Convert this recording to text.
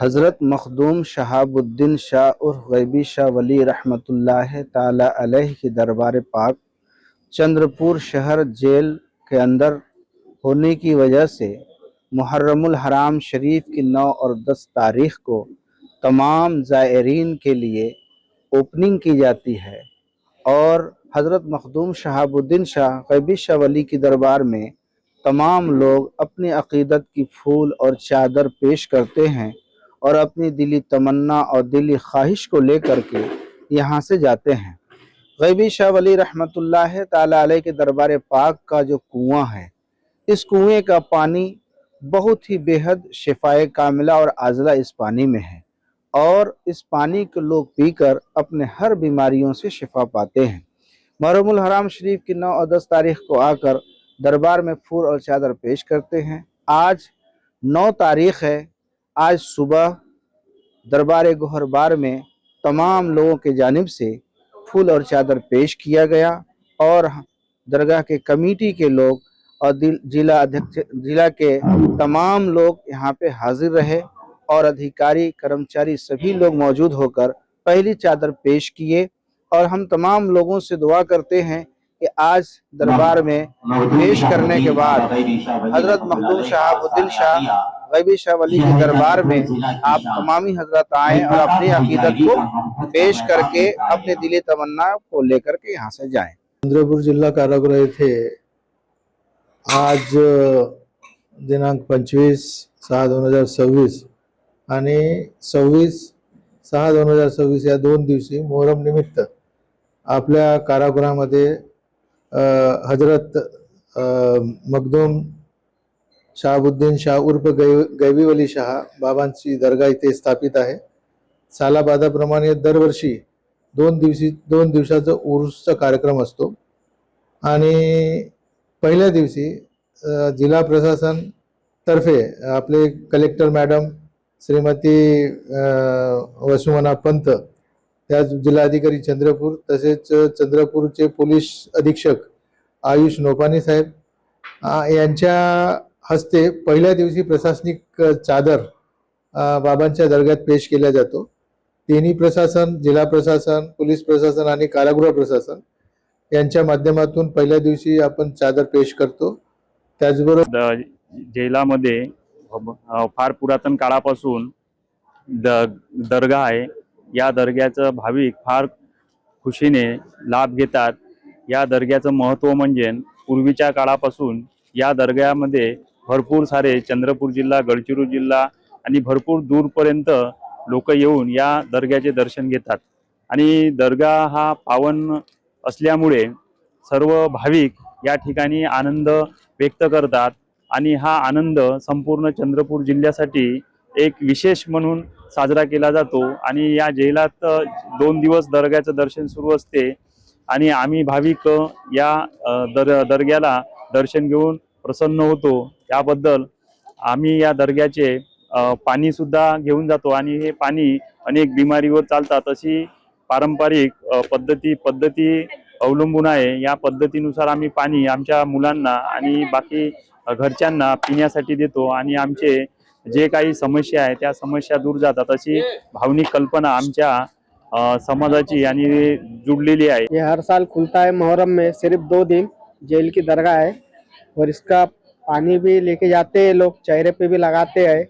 हज़रत मखदूम शहाबुद्दीन शाह उर्फ गैबी शाह वली रहमतुल्लाह ताला अलैह की दरबार पाक चंद्रपुर शहर जेल के अंदर होने की वजह से मुहर्रमुल हराम शरीफ की 9 और 10 तारीख को तमाम ज़ायरीन के लिए ओपनिंग की जाती है और हज़रत मखदूम शहाबुद्दीन शाह गैबी शाह वली की दरबार में तमाम लोग अपनी अक़ीदत की फूल और चादर पेश करते हैं और अपनी दिली तमन्ना और दिली ख्वाहिश को लेकर के यहाँ से जाते हैं। गैबी शाह वली रहमतुल्लाह ताला अलैह के दरबार पाक का जो कुआं है, इस कुएं का पानी बहुत ही बेहद शिफाए कामिला और आज़ला इस पानी में है और इस पानी को लोग पीकर अपने हर बीमारियों से शिफा पाते हैं। मुहर्रमुल हराम शरीफ की 9 और 10 तारीख को आकर दरबार में फूल और चादर पेश करते हैं। आज 9 तारीख है। आज सुबह दरबार गोहरबार में तमाम लोगों के जानिब से फूल और चादर पेश किया गया और दरगाह के कमेटी के लोग और जिला अध्यक्ष जिला के तमाम लोग यहाँ पे हाजिर रहे और अधिकारी कर्मचारी सभी लोग मौजूद होकर पहली चादर पेश किए। और हम तमाम लोगों से दुआ करते हैं कि आज दरबार में पेश करने के बाद हजरत मखदूम शहाबुद्दीन शाह गैबी शाह वली के दरबार में आप तमामी हजरत आएँ और अपनी अकीदत को पेश करके अपने दिली तमन्ना को लेकर के यहाँ से जाएं। चंद्रपूर जिल्हा कारागृह येथे आज दिनांक 25/6/2026 आणि 26/6/2026 या 2 दिवशी मोहरम निमित्त आपल्या कारागृहामध्ये हजरत मखदूम शहाबुद्दीन शाह उर्फ गैबी वली शाह बाबांची दर्गा इथे स्थापित आहे। सालाबादाप्रमाणे दरवर्षी 2 दिवसाचा उर्सचा कार्यक्रम असतो आणि पहिल्या दिवशी जिल्हा प्रशासन तर्फे आपले कलेक्टर मॅडम श्रीमती वसुमना पंत, त्याच जिल्हाधिकारी चंद्रपूर, तसेच चंद्रपूरचे पोलीस अधीक्षक आयुष नोपानी साहेब यांच्या हस्ते पहिल्या दिवशी प्रशासनिक चादर बाबांच्या दर्ग्यात पेश केला जातो। तिन्ही प्रशासन, जिल्हा प्रशासन, पोलीस प्रशासन आणि कारागृह प्रशासन यांच्या माध्यमातून पहिल्या दिवशी आपण चादर पेश करतो। त्याचबरोबर जेलामध्ये फार पुरातन काळापासून दर्गा आहे। या दर्ग्याचं भाविक फार खुशीने लाभ घेतात। या दर्ग्याचं महत्त्व म्हणजे पूर्वीच्या काळापासून या दर्ग्यामध्ये भरपूर सारे चंद्रपूर जिल्हा, गडचिरोली जिल्हा आणि भरपूर दूरपर्यंत लोक येऊन या दर्ग्याचे दर्शन घेतात आणि दर्गा हा पावन असल्यामुळे सर्व भाविक या ठिकाणी आनंद व्यक्त करतात आणि हा आनंद संपूर्ण चंद्रपूर जिल्ह्यासाठी एक विशेष म्हणून साजरा केला जातो। आणि या जेलात 2 दिवस दर्ग्याचं दर्शन सुरू असते आणि आम्ही भाविक या दर्ग्याला दर्शन घेऊन प्रसन्न होतो। याबद्दल आम्ही या दर्ग्याचे पाणी सुद्धा घेऊन जातो आणि हे पाणी अनेक बिमारीवर चालतात अशी पारंपरिक पद्धती अवलंबून आहे। या पद्धतीनुसार आम्ही पाणी आमच्या मुलांना आणि बाकी घरच्यांना पिण्यासाठी देतो आणि आमचे जे काही समस्या आहे त्या समस्या दूर जातात अशी भावनिक कल्पना आमच्या समाजाची आणि जुड़लेली आहे। ये हर साल खुलता है मुहर्रम में, सिर्फ 2 दिन जेल की दरगाह है और इसका पानी भी लेके जाते हैं लोग, चेहरे पे भी लगाते हैं